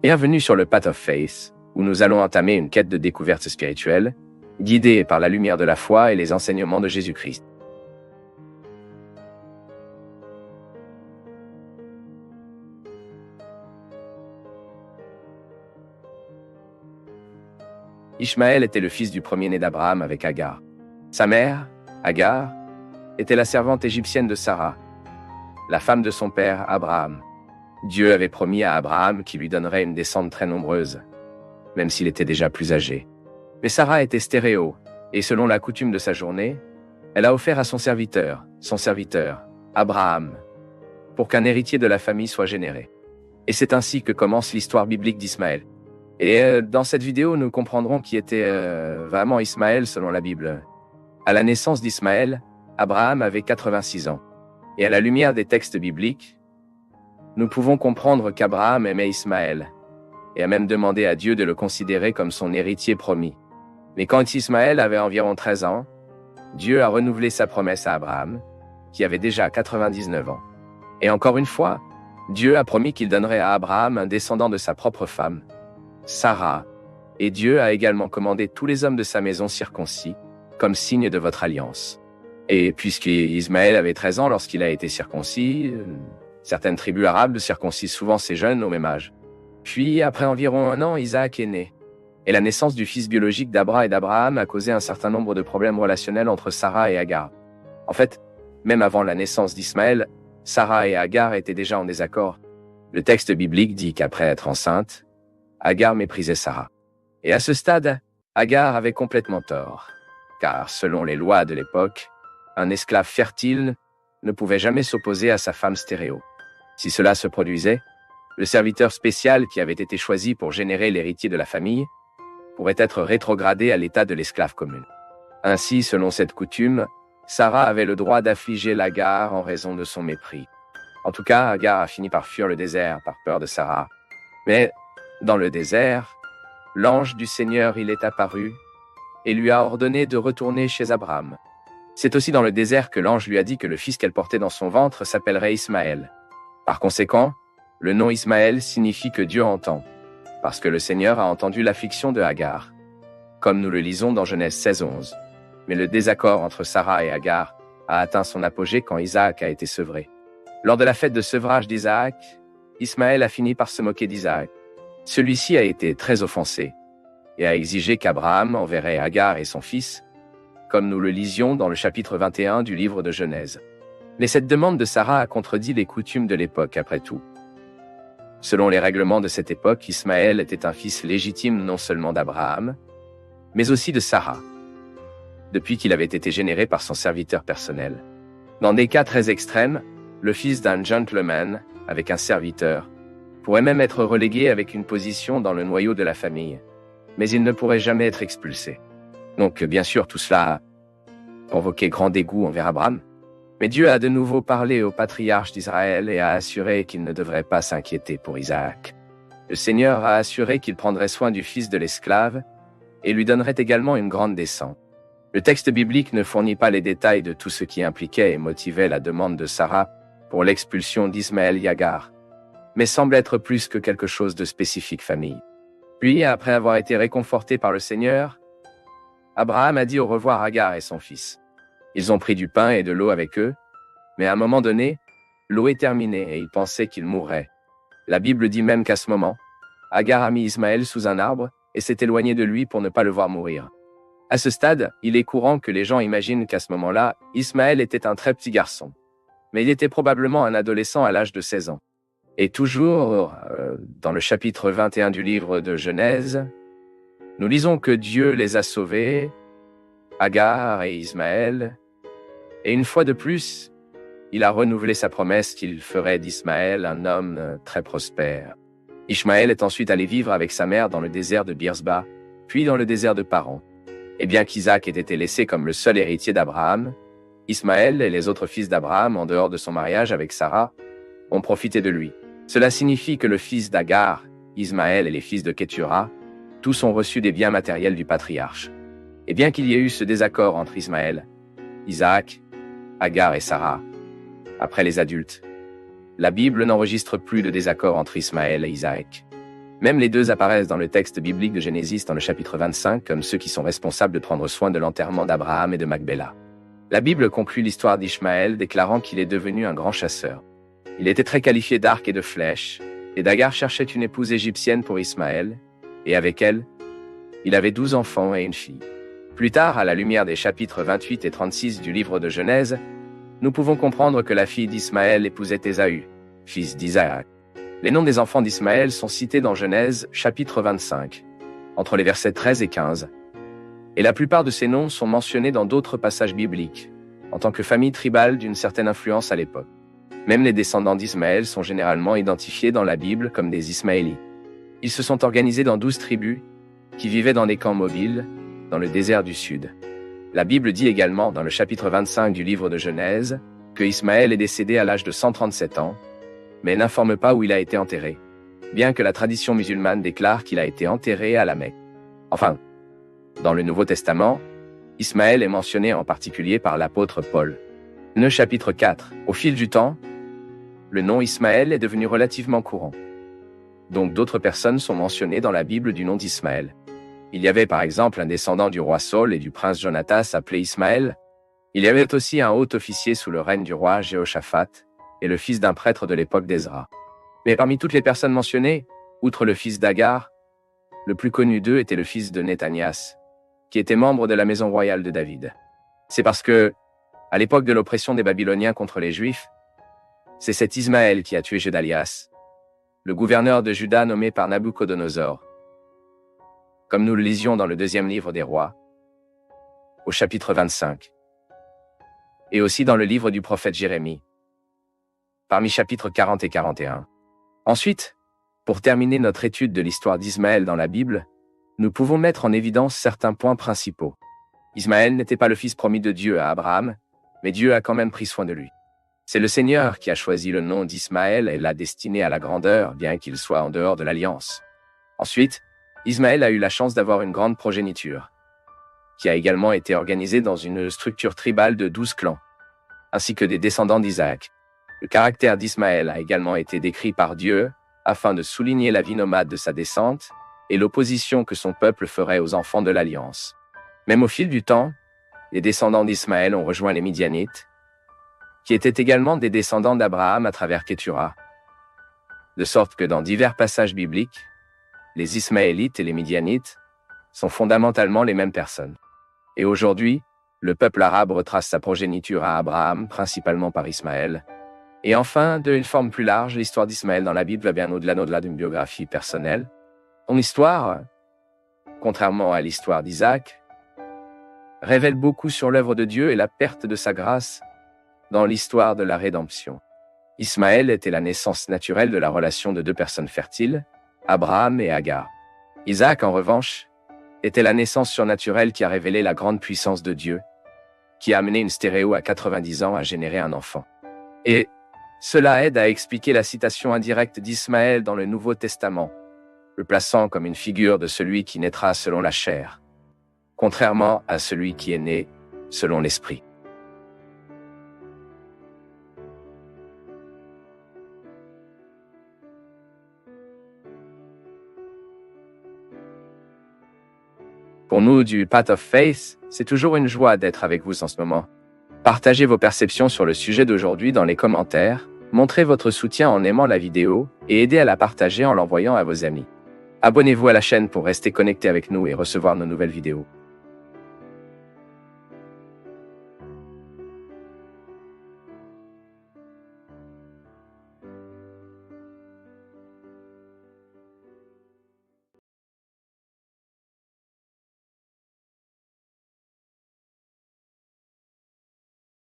Bienvenue sur le Path of Faith, où nous allons entamer une quête de découverte spirituelle, guidée par la lumière de la foi et les enseignements de Jésus-Christ. Ishmaël était le fils du premier-né d'Abraham avec Agar. Sa mère, Agar, était la servante égyptienne de Sarah, la femme de son père Abraham. Dieu avait promis à Abraham qu'il lui donnerait une descendance très nombreuse, même s'il était déjà plus âgé. Mais Sarah était stéréo, et selon la coutume de sa journée, elle a offert à son serviteur, Abraham, pour qu'un héritier de la famille soit généré. Et c'est ainsi que commence l'histoire biblique d'Ismaël. Et dans cette vidéo, nous comprendrons qui était vraiment Ismaël selon la Bible. À la naissance d'Ismaël, Abraham avait 86 ans. Et à la lumière des textes bibliques, nous pouvons comprendre qu'Abraham aimait Ismaël, et a même demandé à Dieu de le considérer comme son héritier promis. Mais quand Ismaël avait environ 13 ans, Dieu a renouvelé sa promesse à Abraham, qui avait déjà 99 ans. Et encore une fois, Dieu a promis qu'il donnerait à Abraham un descendant de sa propre femme, Sarah, et Dieu a également commandé tous les hommes de sa maison circoncis, comme signe de votre alliance. Et puisqu'Ismaël avait 13 ans lorsqu'il a été circoncis, certaines tribus arabes circoncisent souvent ces jeunes au même âge. Puis, après environ 1 an, Isaac est né. Et la naissance du fils biologique d'Abra et d'Abraham a causé un certain nombre de problèmes relationnels entre Sarah et Agar. En fait, même avant la naissance d'Ismaël, Sarah et Agar étaient déjà en désaccord. Le texte biblique dit qu'après être enceinte, Agar méprisait Sarah. Et à ce stade, Agar avait complètement tort. Car selon les lois de l'époque, un esclave fertile ne pouvait jamais s'opposer à sa femme stéréo. Si cela se produisait, le serviteur spécial qui avait été choisi pour générer l'héritier de la famille pourrait être rétrogradé à l'état de l'esclave commune. Ainsi, selon cette coutume, Sarah avait le droit d'affliger l'Agar en raison de son mépris. En tout cas, Agar a fini par fuir le désert par peur de Sarah. Mais dans le désert, l'ange du Seigneur il est apparu et lui a ordonné de retourner chez Abraham. C'est aussi dans le désert que l'ange lui a dit que le fils qu'elle portait dans son ventre s'appellerait Ismaël. Par conséquent, le nom Ismaël signifie que Dieu entend, parce que le Seigneur a entendu l'affliction de Agar, comme nous le lisons dans Genèse 16:11. Mais le désaccord entre Sarah et Agar a atteint son apogée quand Isaac a été sevré. Lors de la fête de sevrage d'Isaac, Ismaël a fini par se moquer d'Isaac. Celui-ci a été très offensé et a exigé qu'Abraham enverrait Agar et son fils, comme nous le lisions dans le chapitre 21 du livre de Genèse. Mais cette demande de Sarah a contredit les coutumes de l'époque après tout. Selon les règlements de cette époque, Ismaël était un fils légitime non seulement d'Abraham, mais aussi de Sarah, depuis qu'il avait été généré par son serviteur personnel. Dans des cas très extrêmes, le fils d'un gentleman, avec un serviteur, pourrait même être relégué avec une position dans le noyau de la famille, mais il ne pourrait jamais être expulsé. Donc, bien sûr, tout cela a provoqué grand dégoût envers Abraham. Mais Dieu a de nouveau parlé au patriarche d'Israël et a assuré qu'il ne devrait pas s'inquiéter pour Isaac. Le Seigneur a assuré qu'il prendrait soin du fils de l'esclave et lui donnerait également une grande descente. Le texte biblique ne fournit pas les détails de tout ce qui impliquait et motivait la demande de Sarah pour l'expulsion d'Ismaël et Agar, mais semble être plus que quelque chose de spécifique famille. Puis, après avoir été réconforté par le Seigneur, Abraham a dit au revoir à Agar et son fils. Ils ont pris du pain et de l'eau avec eux, mais à un moment donné, l'eau est terminée et ils pensaient qu'ils mourraient. La Bible dit même qu'à ce moment, Agar a mis Ismaël sous un arbre et s'est éloignée de lui pour ne pas le voir mourir. À ce stade, il est courant que les gens imaginent qu'à ce moment-là, Ismaël était un très petit garçon. Mais il était probablement un adolescent à l'âge de 16 ans. Et toujours, dans le chapitre 21 du livre de Genèse, nous lisons que Dieu les a sauvés, Agar et Ismaël, et une fois de plus, il a renouvelé sa promesse qu'il ferait d'Ismaël un homme très prospère. Ishmaël est ensuite allé vivre avec sa mère dans le désert de Birsba, puis dans le désert de Paran. Et bien qu'Isaac ait été laissé comme le seul héritier d'Abraham, Ismaël et les autres fils d'Abraham, en dehors de son mariage avec Sarah, ont profité de lui. Cela signifie que le fils d'Agar, Ismaël et les fils de Kétura, tous ont reçu des biens matériels du patriarche. Et bien qu'il y ait eu ce désaccord entre Ismaël, Isaac, Agar et Sarah, après les adultes, la Bible n'enregistre plus de désaccord entre Ismaël et Isaac. Même les deux apparaissent dans le texte biblique de Genèse dans le chapitre 25 comme ceux qui sont responsables de prendre soin de l'enterrement d'Abraham et de Macpéla. La Bible conclut l'histoire d'Ishmaël déclarant qu'il est devenu un grand chasseur. Il était très qualifié d'arc et de flèches, et d'Agar cherchait une épouse égyptienne pour Ismaël, et avec elle, il avait 12 enfants et une fille. Plus tard, à la lumière des chapitres 28 et 36 du livre de Genèse, nous pouvons comprendre que la fille d'Ismaël épousait Ésaü, fils d'Isaac. Les noms des enfants d'Ismaël sont cités dans Genèse, chapitre 25, entre les versets 13 et 15. Et la plupart de ces noms sont mentionnés dans d'autres passages bibliques, en tant que famille tribale d'une certaine influence à l'époque. Même les descendants d'Ismaël sont généralement identifiés dans la Bible comme des Ismaélites. Ils se sont organisés dans 12 tribus, qui vivaient dans des camps mobiles, dans le désert du Sud. La Bible dit également, dans le chapitre 25 du livre de Genèse, que Ismaël est décédé à l'âge de 137 ans, mais n'informe pas où il a été enterré, bien que la tradition musulmane déclare qu'il a été enterré à la Mecque. Enfin, dans le Nouveau Testament, Ismaël est mentionné en particulier par l'apôtre Paul. Le chapitre 4. Au fil du temps, le nom Ismaël est devenu relativement courant. Donc d'autres personnes sont mentionnées dans la Bible du nom d'Ismaël. Il y avait par exemple un descendant du roi Saul et du prince Jonatas appelé Ismaël. Il y avait aussi un haut officier sous le règne du roi Jéhoshaphat, et le fils d'un prêtre de l'époque d'Ezra. Mais parmi toutes les personnes mentionnées, outre le fils d'Agar, le plus connu d'eux était le fils de Néthanias, qui était membre de la maison royale de David. C'est parce que, à l'époque de l'oppression des Babyloniens contre les Juifs, c'est cet Ismaël qui a tué Gédalias, le gouverneur de Juda nommé par Nabuchodonosor. Comme nous le lisions dans le deuxième livre des rois, au chapitre 25, et aussi dans le livre du prophète Jérémie, parmi chapitres 40 et 41. Ensuite, pour terminer notre étude de l'histoire d'Ismaël dans la Bible, nous pouvons mettre en évidence certains points principaux. Ismaël n'était pas le fils promis de Dieu à Abraham, mais Dieu a quand même pris soin de lui. C'est le Seigneur qui a choisi le nom d'Ismaël et l'a destiné à la grandeur, bien qu'il soit en dehors de l'alliance. Ensuite, Ismaël a eu la chance d'avoir une grande progéniture, qui a également été organisée dans une structure tribale de 12 clans, ainsi que des descendants d'Isaac. Le caractère d'Ismaël a également été décrit par Dieu, afin de souligner la vie nomade de sa descente et l'opposition que son peuple ferait aux enfants de l'Alliance. Même au fil du temps, les descendants d'Ismaël ont rejoint les Midianites, qui étaient également des descendants d'Abraham à travers Kétura. De sorte que dans divers passages bibliques, les Ismaélites et les Midianites sont fondamentalement les mêmes personnes. Et aujourd'hui, le peuple arabe retrace sa progéniture à Abraham, principalement par Ismaël. Et enfin, d'une forme plus large, l'histoire d'Ismaël dans la Bible va bien au-delà d'une biographie personnelle. Son histoire, contrairement à l'histoire d'Isaac, révèle beaucoup sur l'œuvre de Dieu et la perte de sa grâce dans l'histoire de la rédemption. Ismaël était la naissance naturelle de la relation de deux personnes fertiles, Abraham et Agar. Isaac, en revanche, était la naissance surnaturelle qui a révélé la grande puissance de Dieu, qui a amené une stéréo à 90 ans à générer un enfant. Et cela aide à expliquer la citation indirecte d'Ismaël dans le Nouveau Testament, le plaçant comme une figure de celui qui naîtra selon la chair, contrairement à celui qui est né selon l'esprit. Pour nous du Path of Faith, c'est toujours une joie d'être avec vous en ce moment. Partagez vos perceptions sur le sujet d'aujourd'hui dans les commentaires, montrez votre soutien en aimant la vidéo et aidez à la partager en l'envoyant à vos amis. Abonnez-vous à la chaîne pour rester connecté avec nous et recevoir nos nouvelles vidéos.